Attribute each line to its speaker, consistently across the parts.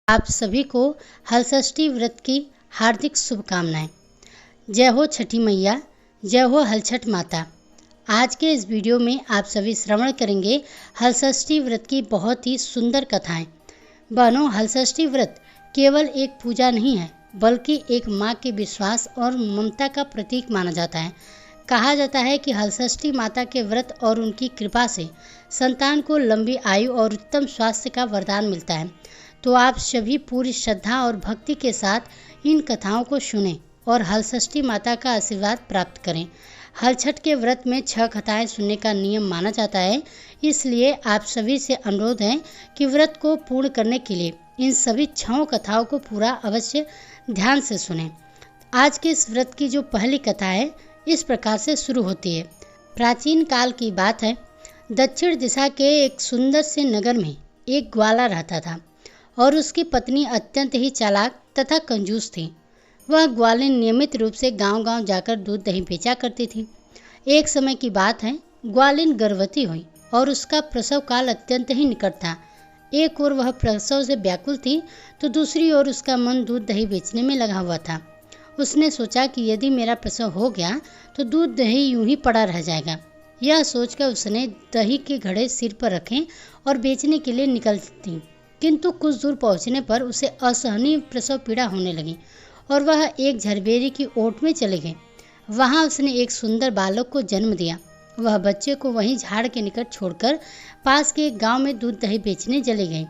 Speaker 1: आप सभी को हलषष्ठी व्रत की हार्दिक शुभकामनाएं। जय हो छठी मैया, जय हो हलछठ माता। आज के इस वीडियो में आप सभी श्रवण करेंगे हलषष्ठी व्रत की बहुत ही सुंदर कथाएं। बहनों, हलषष्ठी व्रत केवल एक पूजा नहीं है, बल्कि एक माँ के विश्वास और ममता का प्रतीक माना जाता है। कहा जाता है कि हलषष्ठी माता के व्रत और उनकी कृपा से संतान को लंबी आयु और उत्तम स्वास्थ्य का वरदान मिलता है। तो आप सभी पूरी श्रद्धा और भक्ति के साथ इन कथाओं को सुनें और हलषष्ठी माता का आशीर्वाद प्राप्त करें। हलछठ के व्रत में 6 कथाएं सुनने का नियम माना जाता है, इसलिए आप सभी से अनुरोध है कि व्रत को पूर्ण करने के लिए इन सभी 6 कथाओं को पूरा अवश्य ध्यान से सुनें। आज के इस व्रत की जो पहली कथा है, इस प्रकार से शुरू होती है। प्राचीन काल की बात है, दक्षिण दिशा के एक सुंदर से नगर में एक ग्वाला रहता था और उसकी पत्नी अत्यंत ही चालाक तथा कंजूस थी। वह ग्वालिन नियमित रूप से गांव-गांव जाकर दूध दही बेचा करती थी। एक समय की बात है, ग्वालिन गर्भवती हुई और उसका प्रसव काल अत्यंत ही निकट था। एक ओर वह प्रसव से व्याकुल थी, तो दूसरी ओर उसका मन दूध दही बेचने में लगा हुआ था। उसने सोचा कि यदि मेरा प्रसव हो गया तो दूध दही यूं ही पड़ा रह जाएगा। यह सोचकर उसने दही के घड़े सिर पर रखे और बेचने के लिए निकल दी। किंतु कुछ दूर पहुंचने पर उसे असहनीय प्रसव पीड़ा होने लगी और वह एक झरबेरी की ओट में चले गए। वहां उसने एक सुंदर बालक को जन्म दिया। वह बच्चे को वहीं झाड़ के निकट छोड़कर पास के एक गांव में दूध दही बेचने चले गए।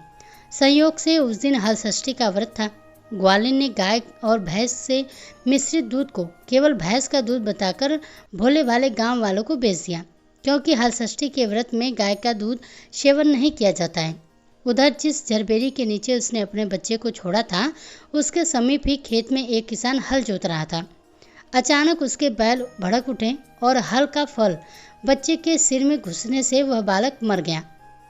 Speaker 1: संयोग से उस दिन हलषष्ठी का व्रत था। ग्वालिन ने गाय और भैंस से मिश्रित दूध को केवल भैंस का दूध बताकर भोले भाले गांव वालों को बेच दिया, क्योंकि हलषष्ठी के व्रत में गाय का दूध सेवन नहीं किया जाता है। उधर जिस झरबेरी के नीचे उसने अपने बच्चे को छोड़ा था, उसके समीप ही खेत में एक किसान हल जोत रहा था। अचानक उसके बैल भड़क उठे और हल का फल बच्चे के सिर में घुसने से वह बालक मर गया।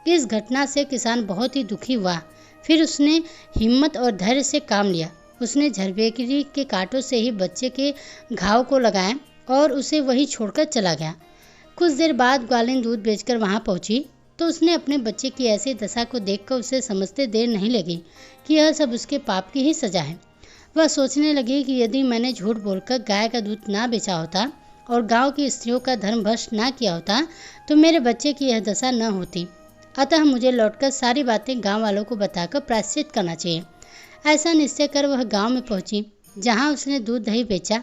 Speaker 1: इस घटना से किसान बहुत ही दुखी हुआ। फिर उसने हिम्मत और धैर्य से काम लिया। उसने झरबेरी के कांटों से ही बच्चे के घाव को लगाया और उसे वहीं छोड़कर चला गया। कुछ देर बाद ग्वालिन दूध बेचकर वहां पहुंची तो उसने अपने बच्चे की ऐसी दशा को देखकर उसे समझते देर नहीं लगी कि यह सब उसके पाप की ही सजा है। वह सोचने लगी कि यदि मैंने झूठ बोलकर गाय का दूध ना बेचा होता और गांव की स्त्रियों का धर्म भ्रष्ट ना किया होता तो मेरे बच्चे की यह दशा न होती। अतः मुझे लौटकर सारी बातें गांव वालों को बताकर प्रायश्चित करना चाहिए। ऐसा निश्चय कर वह गांव में पहुंची, जहां उसने दूध दही बेचा।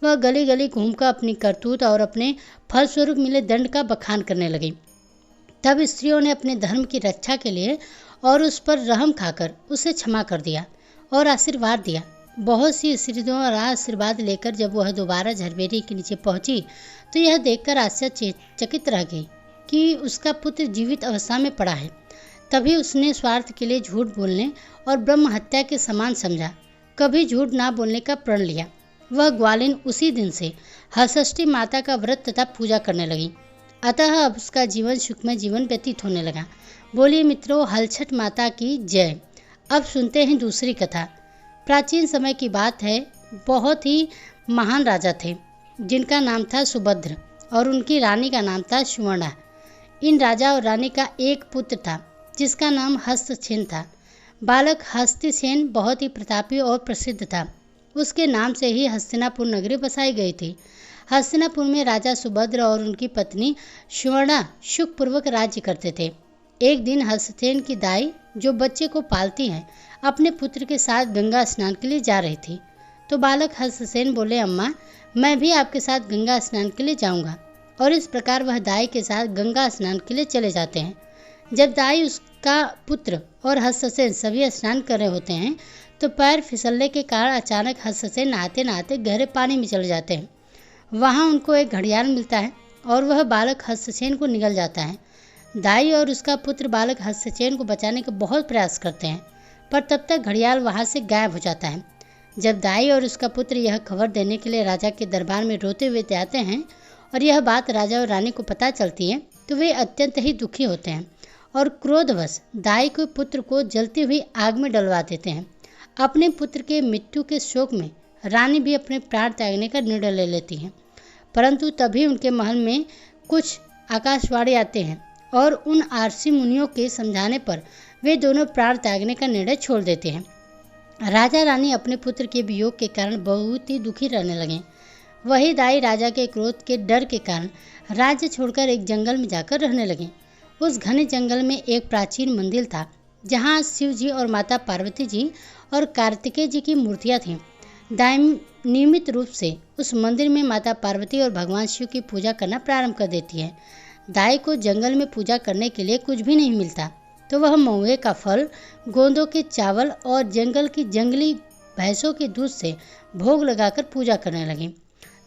Speaker 1: वह गली गली घूमकर अपनी करतूत और अपने फलस्वरूप मिले दंड का बखान करने लगी। तब स्त्रियों ने अपने धर्म की रक्षा के लिए और उस पर रहम खाकर उसे क्षमा कर दिया और आशीर्वाद दिया। बहुत सी स्त्रियों और आशीर्वाद लेकर जब वह दोबारा झरबेरी के नीचे पहुंची तो यह देखकर आश्चर्यचकित रह गई कि उसका पुत्र जीवित अवस्था में पड़ा है। तभी उसने स्वार्थ के लिए झूठ बोलने और ब्रह्म हत्या के समान समझा। कभी झूठ ना बोलने का प्रण लिया। वह ग्वालिन उसी दिन से हलषष्ठी माता का व्रत तथा पूजा करने लगी। अतः अब उसका जीवन सुखमय जीवन व्यतीत होने लगा। बोलिए मित्रों, हलछठ माता की जय। अब सुनते हैं दूसरी कथा। प्राचीन समय की बात है, बहुत ही महान राजा थे जिनका नाम था सुभद्र और उनकी रानी का नाम था सुवर्णा। इन राजा और रानी का एक पुत्र था जिसका नाम हस्तसेन था। बालक हस्तिसेन बहुत ही प्रतापी और प्रसिद्ध था। उसके नाम से ही हस्तिनापुर नगरी बसाई गई थी। हस्तिनापुर में राजा सुभद्र और उनकी पत्नी सुवर्णा सुखपूर्वक राज्य करते थे। एक दिन हस्तसेन की दाई, जो बच्चे को पालती हैं, अपने पुत्र के साथ गंगा स्नान के लिए जा रही थी। तो बालक हस्तसेन बोले, अम्मा, मैं भी आपके साथ गंगा स्नान के लिए जाऊंगा। और इस प्रकार वह दाई के साथ गंगा स्नान के लिए चले जाते हैं। जब दाई, उसका पुत्र और हस्तसेन सभी स्नान कर रहे होते हैं तो पैर फिसलने के कारण अचानक हस्तसेन नहाते नहाते गहरे पानी में चले जाते हैं। वहाँ उनको एक घड़ियाल मिलता है और वह बालक हस्तसेन को निगल जाता है। दाई और उसका पुत्र बालक हस्तसेन को बचाने का बहुत प्रयास करते हैं, पर तब तक घड़ियाल वहाँ से गायब हो जाता है। जब दाई और उसका पुत्र यह खबर देने के लिए राजा के दरबार में रोते हुए आते हैं और यह बात राजा और रानी को पता चलती है तो वे अत्यंत ही दुखी होते हैं और क्रोधवश दाई के पुत्र को जलती हुई आग में डलवा देते हैं। अपने पुत्र के मृत्यु के शोक में रानी भी अपने प्राण त्यागने का निर्णय ले लेती हैं। परंतु तभी उनके महल में कुछ आकाशवाणी आते हैं और उन आरसी मुनियों के समझाने पर वे दोनों प्राण त्यागने का निर्णय छोड़ देते हैं। राजा रानी अपने पुत्र के वियोग के कारण बहुत ही दुखी रहने लगे। वही दाई राजा के क्रोध के डर के कारण राज्य छोड़कर एक जंगल में जाकर रहने लगे। उस घने जंगल में एक प्राचीन मंदिर था जहाँ शिव जी और माता पार्वती जी और कार्तिकेय जी की मूर्तियाँ थीं। दाई नियमित रूप से उस मंदिर में माता पार्वती और भगवान शिव की पूजा करना प्रारंभ कर देती है। दाई को जंगल में पूजा करने के लिए कुछ भी नहीं मिलता तो वह महुए का फल, गोंदों के चावल और जंगल की जंगली भैंसों के दूध से भोग लगाकर पूजा करने लगी।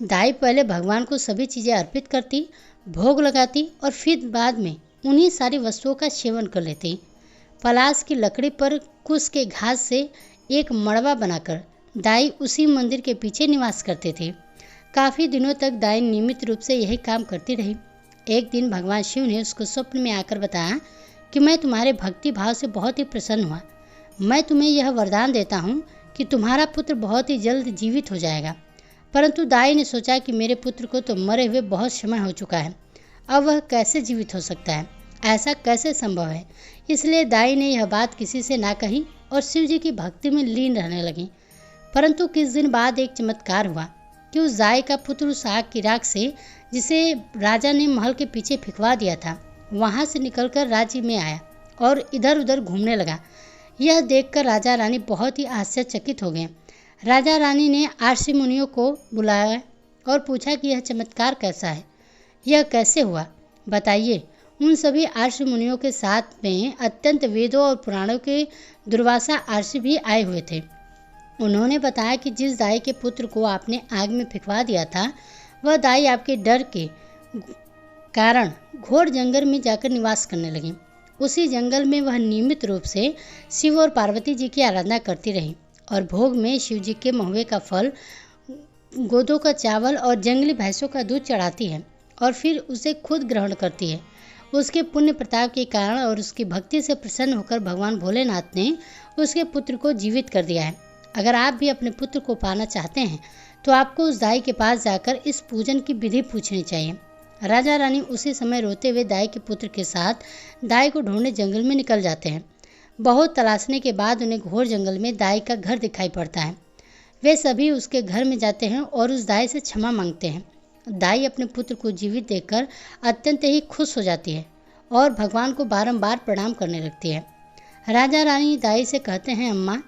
Speaker 1: दाई पहले भगवान को सभी चीज़ें अर्पित करती, भोग लगाती और फिर बाद में उन्हीं सारी वस्तुओं का सेवन कर लेती। पलाश की लकड़ी पर कुश के घास से एक मड़वा बनाकर दाई उसी मंदिर के पीछे निवास करते थे। काफ़ी दिनों तक दाई नियमित रूप से यही काम करती रही। एक दिन भगवान शिव ने उसको स्वप्न में आकर बताया कि मैं तुम्हारे भक्ति भाव से बहुत ही प्रसन्न हुआ। मैं तुम्हें यह वरदान देता हूँ कि तुम्हारा पुत्र बहुत ही जल्द जीवित हो जाएगा। परंतु दाई ने सोचा कि मेरे पुत्र को तो मरे हुए बहुत समय हो चुका है, अब वह कैसे जीवित हो सकता है, ऐसा कैसे संभव है। इसलिए दाई ने यह बात किसी से ना कही और शिव जी की भक्ति में लीन रहने लगी। परंतु कुछ दिन बाद एक चमत्कार हुआ कि उस दाई का पुत्र उस आग की राख से, जिसे राजा ने महल के पीछे फेंकवा दिया था, वहां से निकलकर राज्य में आया और इधर उधर घूमने लगा। यह देखकर राजा रानी बहुत ही आश्चर्यचकित हो गए। राजा रानी ने आर्षि मुनियों को बुलाया और पूछा कि यह चमत्कार कैसा है, यह कैसे हुआ, बताइए। उन सभी आर्षि मुनियों के साथ में अत्यंत वेदों और पुराणों के दुर्वासा आर्षि भी आए हुए थे। उन्होंने बताया कि जिस दाई के पुत्र को आपने आग में फेंकवा दिया था, वह दाई आपके डर के कारण घोर जंगल में जाकर निवास करने लगी। उसी जंगल में वह नियमित रूप से शिव और पार्वती जी की आराधना करती रही और भोग में शिव जी के महुए का फल, गोदों का चावल और जंगली भैंसों का दूध चढ़ाती है और फिर उसे खुद ग्रहण करती है। उसके पुण्य प्रताप के कारण और उसकी भक्ति से प्रसन्न होकर भगवान भोलेनाथ ने उसके पुत्र को जीवित कर दिया है। अगर आप भी अपने पुत्र को पाना चाहते हैं तो आपको उस दाई के पास जाकर इस पूजन की विधि पूछनी चाहिए। राजा रानी उसी समय रोते हुए दाई के पुत्र के साथ दाई को ढूंढने जंगल में निकल जाते हैं। बहुत तलाशने के बाद उन्हें घोर जंगल में दाई का घर दिखाई पड़ता है। वे सभी उसके घर में जाते हैं और उस दाई से क्षमा मांगते हैं। दाई अपने पुत्र को जीवित देखकर अत्यंत ही खुश हो जाती है और भगवान को बारंबार प्रणाम करने लगती है। राजा रानी दाई से कहते हैं, अम्मा,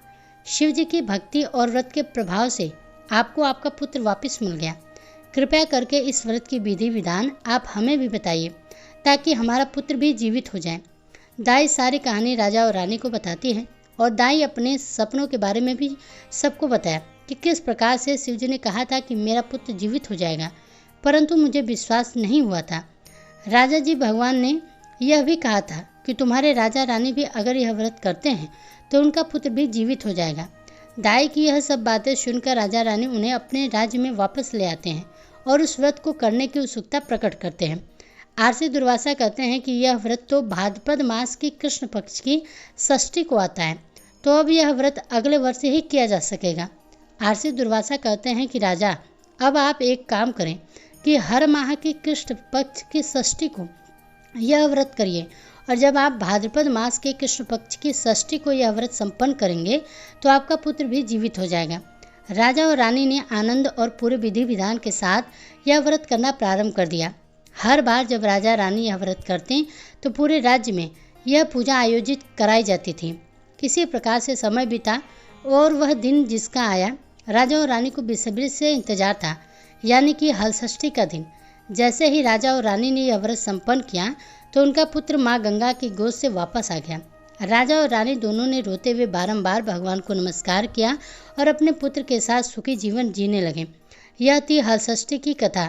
Speaker 1: शिव जी की भक्ति और व्रत के प्रभाव से आपको आपका पुत्र वापस मिल गया। कृपया करके इस व्रत की विधि विधान आप हमें भी बताइए ताकि हमारा पुत्र भी जीवित हो जाए। दाई सारी कहानी राजा और रानी को बताती है और दाई अपने सपनों के बारे में भी सबको बताया कि किस प्रकार से शिव जी ने कहा था कि मेरा पुत्र जीवित हो जाएगा, परंतु मुझे विश्वास नहीं हुआ था। राजा जी, भगवान ने यह भी कहा था कि तुम्हारे राजा रानी भी अगर यह व्रत करते हैं तो उनका पुत्र भी जीवित हो जाएगा। दाई की यह सब बातें सुनकर राजा रानी उन्हें अपने राज्य में वापस ले आते हैं और उस व्रत को करने की उत्सुकता प्रकट करते हैं। आर्षि दुर्वासा कहते हैं कि यह व्रत तो भाद्रपद मास की कृष्ण पक्ष की षष्ठी को आता है, तो अब यह व्रत अगले वर्ष ही किया जा सकेगा। आर्षि दुर्वासा कहते हैं कि राजा, अब आप एक काम करें कि हर माह की कृष्ण पक्ष की षष्ठी को यह व्रत करिए और जब आप भाद्रपद मास के कृष्ण पक्ष की षष्ठी को यह व्रत संपन्न करेंगे तो आपका पुत्र भी जीवित हो जाएगा। राजा और रानी ने आनंद और पूरे विधि विधान के साथ यह व्रत करना प्रारंभ कर दिया। हर बार जब राजा रानी यह व्रत करते तो पूरे राज्य में यह पूजा आयोजित कराई जाती थी। किसी प्रकार से समय बीता और वह दिन जिसका आया राजा और रानी को बेसब्री से इंतजार था, यानी कि हलषष्ठी का दिन। जैसे ही राजा और रानी ने यह व्रत संपन्न किया तो उनका पुत्र माँ गंगा की गोद से वापस आ गया। राजा और रानी दोनों ने रोते हुए बारंबार भगवान को नमस्कार किया और अपने पुत्र के साथ सुखी जीवन जीने लगे। यह थी हलषष्ठी की कथा।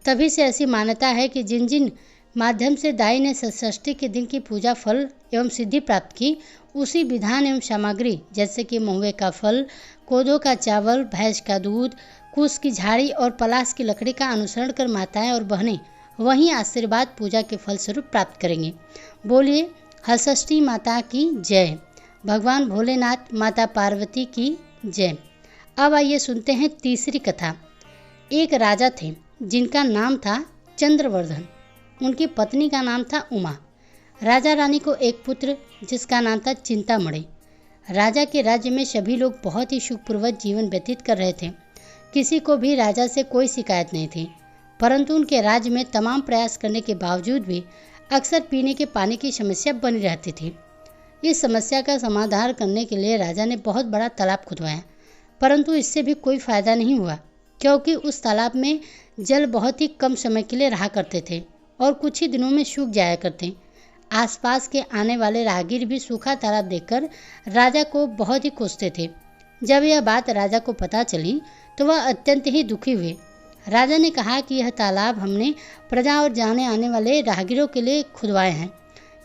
Speaker 1: तभी से ऐसी मान्यता है कि जिन जिन माध्यम से दाई ने षष्ठी के दिन की पूजा फल एवं सिद्धि प्राप्त की, उसी विधान एवं सामग्री जैसे कि महुए का फल, कोदो का चावल, भैंस का दूध, कुश की झाड़ी और पलाश की लकड़ी का अनुसरण कर माताएं और बहनें वहीं आशीर्वाद पूजा के फल स्वरूप प्राप्त करेंगे। बोलिए हलषष्ठी माता की जय, भगवान भोलेनाथ माता पार्वती की जय। अब आइए सुनते हैं तीसरी कथा। एक राजा थे जिनका नाम था चंद्रवर्धन। उनकी पत्नी का नाम था उमा। राजा रानी को एक पुत्र जिसका नाम था चिंतामणि। राजा के राज्य में सभी लोग बहुत ही सुखपूर्वक जीवन व्यतीत कर रहे थे। किसी को भी राजा से कोई शिकायत नहीं थी, परंतु उनके राज्य में तमाम प्रयास करने के बावजूद भी अक्सर पीने के पानी की समस्या बनी रहती थी। इस समस्या का समाधान करने के लिए राजा ने बहुत बड़ा तालाब खुदवाया, परंतु इससे भी कोई फायदा नहीं हुआ, क्योंकि उस तालाब में जल बहुत ही कम समय के लिए रहा करते थे और कुछ ही दिनों में सूख जाया करते। आसपास के आने वाले राहगीर भी सूखा तालाब देखकर राजा को बहुत ही कोसते थे। जब यह बात राजा को पता चली तो वह अत्यंत ही दुखी हुए। राजा ने कहा कि यह तालाब हमने प्रजा और जाने आने वाले राहगीरों के लिए खुदवाए हैं,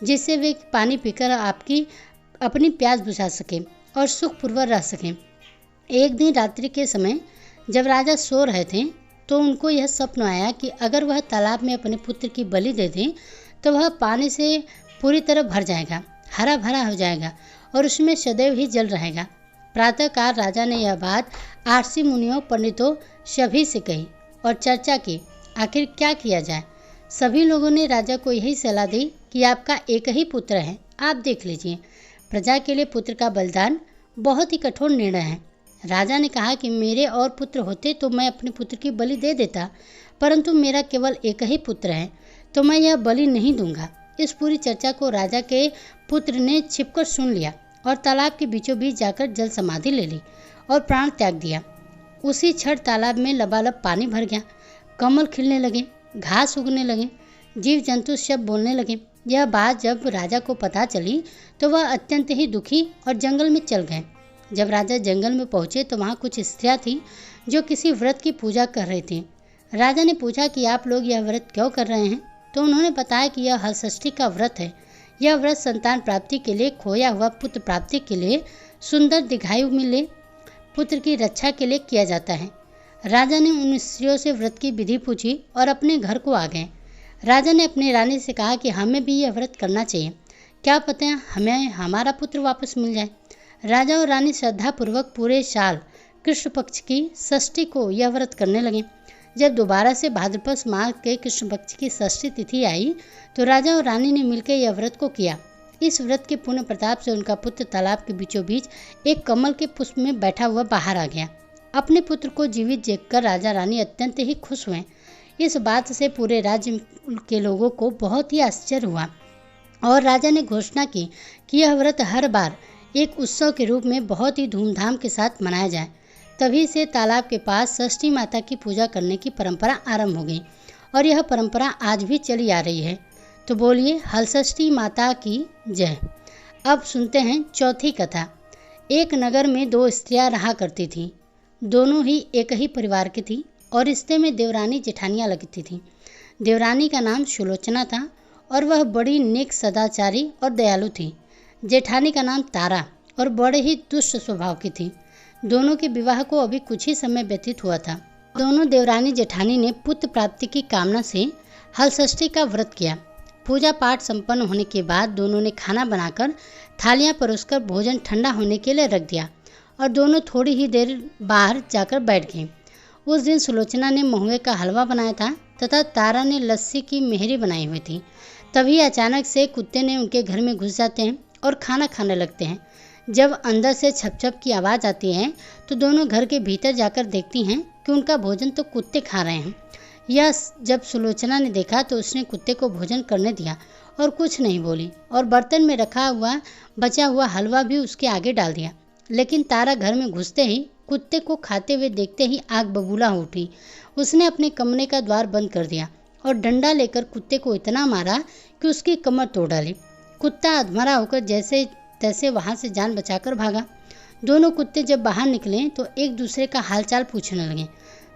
Speaker 1: जिससे वे पानी पीकर अपनी प्यास बुझा सकें और सुखपूर्वक रह सकें। एक दिन रात्रि के समय जब राजा सो रहे थे तो उनको यह स्वप्न आया कि अगर वह तालाब में अपने पुत्र की बलि दे दें तो वह पानी से पूरी तरह भर जाएगा, हरा भरा हो जाएगा और उसमें सदैव ही जल रहेगा। प्रातःकाल राजा ने यह बात आर्षि मुनियों, पंडितों सभी से कही और चर्चा की आखिर क्या किया जाए। सभी लोगों ने राजा को यही सलाह दी कि आपका एक ही पुत्र है, आप देख लीजिए। प्रजा के लिए पुत्र का बलिदान बहुत ही कठोर निर्णय है। राजा ने कहा कि मेरे और पुत्र होते तो मैं अपने पुत्र की बलि दे देता, परंतु मेरा केवल एक ही पुत्र है तो मैं यह बलि नहीं दूंगा। इस पूरी चर्चा को राजा के पुत्र ने छिपकर सुन लिया और तालाब के बीचों बीच जाकर जल समाधि ले ली और प्राण त्याग दिया। उसी क्षण तालाब में लबालब पानी भर गया, कमल खिलने लगे, घास उगने लगे, जीव जंतु सब बोलने लगे। यह बात जब राजा को पता चली तो वह अत्यंत ही दुखी और जंगल में चल गए। जब राजा जंगल में पहुंचे तो वहाँ कुछ स्त्रियाँ थीं जो किसी व्रत की पूजा कर रही थीं। राजा ने पूछा कि आप लोग यह व्रत क्यों कर रहे हैं, तो उन्होंने बताया कि यह हलषष्ठी का व्रत है। यह व्रत संतान प्राप्ति के लिए, खोया हुआ पुत्र प्राप्ति के लिए, सुंदर दीर्घायु मिले पुत्र की रक्षा के लिए किया जाता है। राजा ने उन स्त्रियों से व्रत की विधि पूछी और अपने घर को आ गए। राजा ने अपनी रानी से कहा कि हमें भी यह व्रत करना चाहिए, क्या पता है हमें हमारा पुत्र वापस मिल जाए। राजा और रानी श्रद्धापूर्वक पूरे साल कृष्ण पक्ष की षष्ठी को यह व्रत करने लगे। जब दोबारा से भाद्रपद माह के कृष्ण पक्ष की षष्ठी तिथि आई तो राजा और रानी ने मिलकर यह व्रत को किया। इस व्रत के पुण्य प्रताप से उनका पुत्र तालाब के बीचों बीच एक कमल के पुष्प में बैठा हुआ बाहर आ गया। अपने पुत्र को जीवित देखकर राजा रानी अत्यंत ही खुश हुए। इस बात से पूरे राज्य के लोगों को बहुत ही आश्चर्य हुआ और राजा ने घोषणा की कि यह व्रत हर बार एक उत्सव के रूप में बहुत ही धूमधाम के साथ मनाया जाए। तभी से तालाब के पास षष्ठी माता की पूजा करने की परंपरा आरंभ हो गई और यह परंपरा आज भी चली आ रही है। तो बोलिए हलषष्ठी माता की जय। अब सुनते हैं चौथी कथा। एक नगर में दो स्त्रियां रहा करती थीं। दोनों ही एक ही परिवार की थीं और रिश्ते में देवरानी जेठानियां लगती थीं। देवरानी का नाम सुलोचना था और वह बड़ी नेक, सदाचारी और दयालु थी। जेठानी का नाम तारा और बड़े ही दुष्ट स्वभाव की थी। दोनों के विवाह को अभी कुछ ही समय व्यतीत हुआ था। दोनों देवरानी जेठानी ने पुत्र प्राप्ति की कामना से हलषष्ठी का व्रत किया। पूजा पाठ संपन्न होने के बाद दोनों ने खाना बनाकर थालियां परोसकर भोजन ठंडा होने के लिए रख दिया और दोनों थोड़ी ही देर बाहर जाकर बैठ गए। उस दिन सुलोचना ने महुए का हलवा बनाया था तथा तारा ने लस्सी की मेहरी बनाई हुई थी। तभी अचानक से कुत्ते ने उनके घर में घुस जाते हैं और खाना खाने लगते हैं। जब अंदर से छप छप की आवाज़ आती है तो दोनों घर के भीतर जाकर देखती हैं कि उनका भोजन तो कुत्ते खा रहे हैं। यह जब सुलोचना ने देखा तो उसने कुत्ते को भोजन करने दिया और कुछ नहीं बोली और बर्तन में रखा हुआ बचा हुआ हलवा भी उसके आगे डाल दिया। लेकिन तारा घर में घुसते ही कुत्ते को खाते हुए देखते ही आग बबूला हो उठी। उसने अपने कमरे का द्वार बंद कर दिया और डंडा लेकर कुत्ते को इतना मारा कि उसकी कमर तोड़ डाली। कुत्ता अधमरा होकर जैसे तैसे वहाँ से जान बचाकर भागा। दोनों कुत्ते जब बाहर निकले तो एक दूसरे का हालचाल पूछने लगे।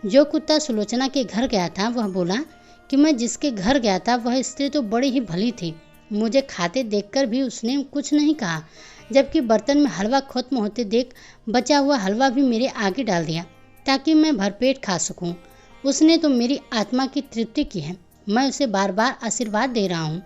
Speaker 1: जो कुत्ता सुलोचना के घर गया था वह बोला कि मैं जिसके घर गया था वह स्त्री तो बड़ी ही भली थी, मुझे खाते देखकर भी उसने कुछ नहीं कहा, जबकि बर्तन में हलवा खत्म होते देख बचा हुआ हलवा भी मेरे आगे डाल दिया ताकि मैं भरपेट खा सकूं। उसने तो मेरी आत्मा की तृप्ति की है, मैं उसे बार बार आशीर्वाद दे रहा हूँ।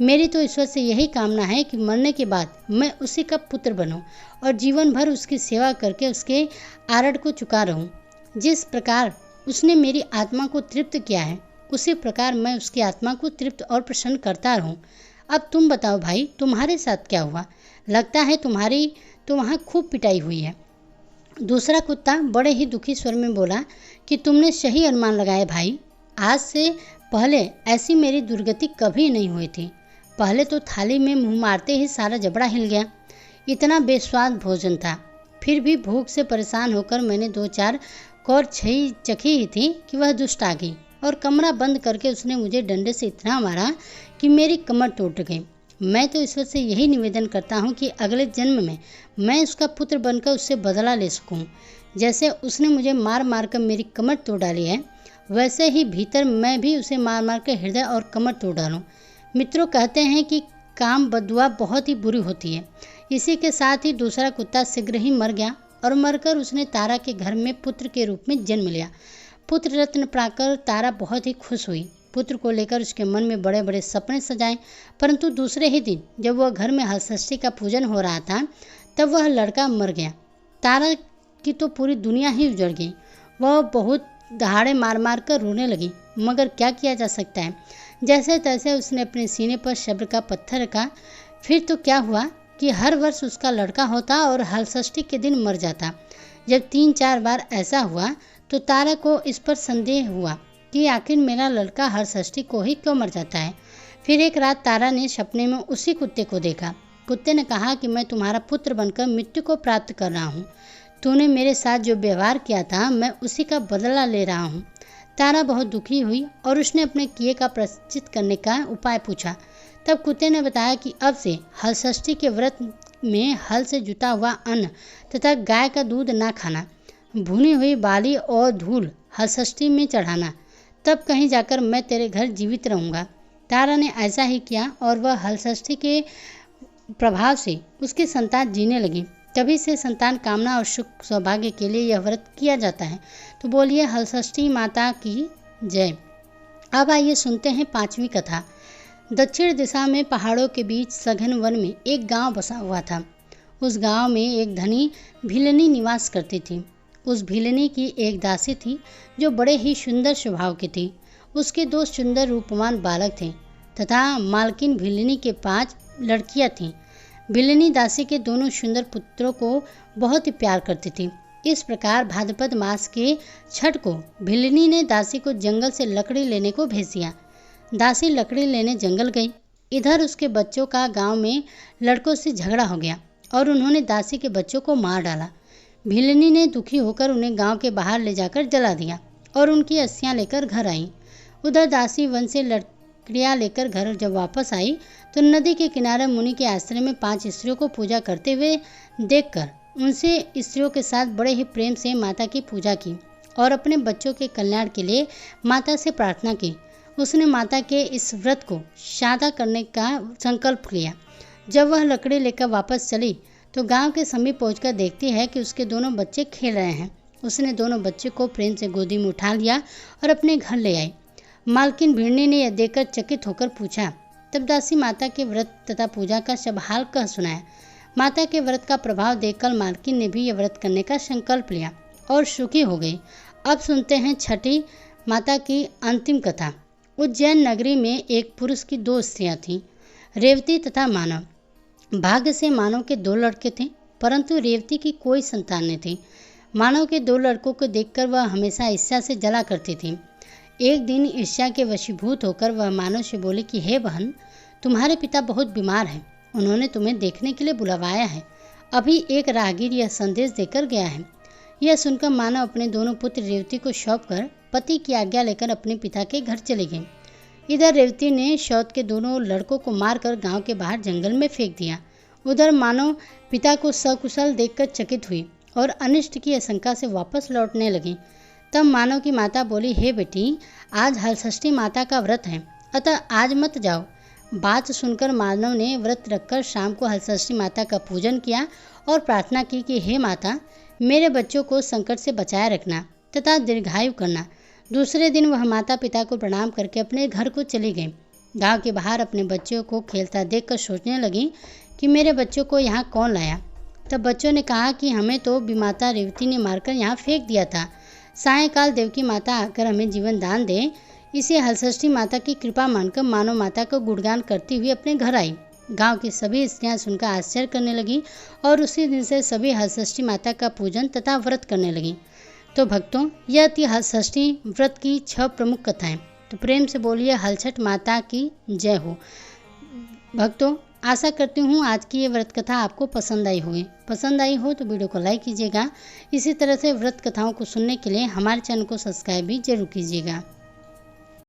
Speaker 1: मेरी तो ईश्वर से यही कामना है कि मरने के बाद मैं उसी का पुत्र बनूं और जीवन भर उसकी सेवा करके उसके आरड़ को चुका रहूं। जिस प्रकार उसने मेरी आत्मा को तृप्त किया है उसी प्रकार मैं उसकी आत्मा को तृप्त और प्रसन्न करता रहूं। अब तुम बताओ भाई, तुम्हारे साथ क्या हुआ? लगता है तो वहाँ खूब पिटाई हुई है। दूसरा कुत्ता बड़े ही दुखी स्वर में बोला कि तुमने सही अनुमान लगाया भाई, आज से पहले ऐसी मेरी दुर्गति कभी नहीं हुई थी। पहले तो थाली में मुंह मारते ही सारा जबड़ा हिल गया। इतना बेस्वाद भोजन था, फिर भी भूख से परेशान होकर मैंने 2-4 कौर चखी ही थी कि वह दुष्ट आ गई और कमरा बंद करके उसने मुझे डंडे से इतना मारा कि मेरी कमर टूट गई। मैं तो ईश्वर से यही निवेदन करता हूँ कि अगले जन्म में मैं उसका पुत्र बनकर उससे बदला ले सकूँ। जैसे उसने मुझे मार मार कर मेरी कमर तोड़ डाली है, वैसे ही भीतर मैं भी उसे मार मार कर हृदय और कमर तोड़ डालूं। मित्रों, कहते हैं कि काम बदुआ बहुत ही बुरी होती है। इसी के साथ ही दूसरा कुत्ता शीघ्र ही मर गया और मरकर उसने तारा के घर में पुत्र के रूप में जन्म लिया। पुत्र रत्न पाकर तारा बहुत ही खुश हुई। पुत्र को लेकर उसके मन में बड़े बड़े सपने सजाए, परंतु दूसरे ही दिन जब वह घर में हलषष्ठी का पूजन हो रहा था, तब वह लड़का मर गया। तारा की तो पूरी दुनिया ही उजड़ गई। वह बहुत दहाड़े मार मार कर रोने लगी, मगर क्या किया जा सकता है। जैसे तैसे उसने अपने सीने पर सब्र का पत्थर रखा। फिर तो क्या हुआ कि हर वर्ष उसका लड़का होता और हलषष्ठी के दिन मर जाता। जब 3-4 बार ऐसा हुआ तो तारा को इस पर संदेह हुआ कि आखिर मेरा लड़का हलषष्ठी को ही क्यों मर जाता है। फिर एक रात तारा ने सपने में उसी कुत्ते को देखा। कुत्ते ने कहा कि मैं तुम्हारा पुत्र बनकर मृत्यु को प्राप्त कर रहा हूँ। तूने मेरे साथ जो व्यवहार किया था, मैं उसी का बदला ले रहा हूँ। तारा बहुत दुखी हुई और उसने अपने किए का प्रायश्चित करने का उपाय पूछा। तब कुत्ते ने बताया कि अब से हलषष्ठी के व्रत में हल से जुता हुआ अन्न तथा गाय का दूध ना खाना, भुनी हुई बाली और धूल हलषष्ठी में चढ़ाना, तब कहीं जाकर मैं तेरे घर जीवित रहूँगा। तारा ने ऐसा ही किया और वह हलषष्ठी के प्रभाव से उसकी संतान जीने लगी। तभी से संतान कामना और सुख सौभाग्य के लिए यह व्रत किया जाता है। तो बोलिए हलषष्ठी माता की जय। अब आइए सुनते हैं 5वीं कथा। दक्षिण दिशा में पहाड़ों के बीच सघन वन में एक गांव बसा हुआ था। उस गांव में एक धनी भिलनी निवास करती थी। उस भिलनी की एक दासी थी जो बड़े ही सुंदर स्वभाव की थी। उसके 2 सुंदर रूपवान बालक थे तथा मालकिन भिलनी के 5 लड़कियां थीं। भिलनी दासी के दोनों सुंदर पुत्रों को बहुत ही प्यार करती थी। इस प्रकार भाद्रपद मास के छठ को भिलनी ने दासी को जंगल से लकड़ी लेने को भेज दिया। दासी लकड़ी लेने जंगल गई। इधर उसके बच्चों का गांव में लड़कों से झगड़ा हो गया और उन्होंने दासी के बच्चों को मार डाला। भिलनी ने दुखी होकर उन्हें गांव के बाहर ले जाकर जला दिया और उनकी अस्थियां लेकर घर आई। उधर दासी वन से लकड़ियाँ लेकर घर जब वापस आई तो नदी के किनारे मुनि के आश्रम में 5 स्त्रियों को पूजा करते हुए देखकर उनसे स्त्रियों के साथ बड़े ही प्रेम से माता की पूजा की और अपने बच्चों के कल्याण के लिए माता से प्रार्थना की। उसने माता के इस व्रत को सादा करने का संकल्प लिया। जब वह लकड़ी लेकर वापस चली तो गांव के समीप पहुंचकर देखती है कि उसके दोनों बच्चे खेल रहे हैं। उसने दोनों बच्चे को प्रेम से गोदी में उठा लिया और अपने घर ले आई। मालकिन भिलनी ने यह देखकर चकित होकर पूछा। तब दासी माता के व्रत तथा पूजा का सब हाल कह सुनाया। माता के व्रत का प्रभाव देखकर मालकिन ने भी यह व्रत करने का संकल्प लिया और सुखी हो गई। अब सुनते हैं छठी माता की अंतिम कथा। उज्जैन नगरी में एक पुरुष की 2 स्त्रियां थीं, रेवती तथा मानव। भाग्य से मानव के 2 लड़के थे, परंतु रेवती की कोई संतान नहीं थी। मानव के 2 लड़कों को देखकर वह हमेशा ईर्ष्या से जला करती थी। एक दिन ईर्ष्या के वशीभूत होकर वह मानव से बोली कि हे बहन, तुम्हारे पिता बहुत बीमार हैं, उन्होंने तुम्हें देखने के लिए बुलवाया है। अभी एक राहगीर यह संदेश देकर गया है। यह सुनकर मानव अपने दोनों पुत्र रेवती को सौंपकर पति की आज्ञा लेकर अपने पिता के घर चली गई। इधर रेवती ने शौत के दोनों लड़कों को मारकर गांव के बाहर जंगल में फेंक दिया। उधर मानव पिता को सकुशल देखकर चकित हुई और अनिष्ट की आशंका से वापस लौटने लगी। तब मानव की माता बोली, हे बेटी, आज हलषष्ठी माता का व्रत है, अतः आज मत जाओ। बात सुनकर मानव ने व्रत रखकर शाम को हलषष्ठी माता का पूजन किया और प्रार्थना की कि हे माता, मेरे बच्चों को संकट से बचाए रखना तथा दीर्घायु करना। दूसरे दिन वह माता पिता को प्रणाम करके अपने घर को चली गई। गांव के बाहर अपने बच्चों को खेलता देखकर सोचने लगी कि मेरे बच्चों को यहाँ कौन लाया। तब बच्चों ने कहा कि हमें तो विमाता रेवती ने मारकर यहाँ फेंक दिया था। सायंकाल देवकी माता आकर हमें जीवन दान दे। इसे हलषष्ठी माता की कृपा मानकर मानव माता को गुणगान करती हुई अपने घर आई। गांव की सभी स्त्रियां सुनकर आश्चर्य करने लगी और उसी दिन से सभी हलषष्ठी माता का पूजन तथा व्रत करने लगी। तो भक्तों, यह थी हलषष्ठी व्रत की 6 प्रमुख कथाएं। तो प्रेम से बोलिए हलछठ माता की जय हो। भक्तों, आशा करती हूँ आज की ये व्रत कथा आपको पसंद आई होगी। पसंद आई हो तो वीडियो को लाइक कीजिएगा। इसी तरह से व्रत कथाओं को सुनने के लिए हमारे चैनल को सब्सक्राइब भी जरूर कीजिएगा।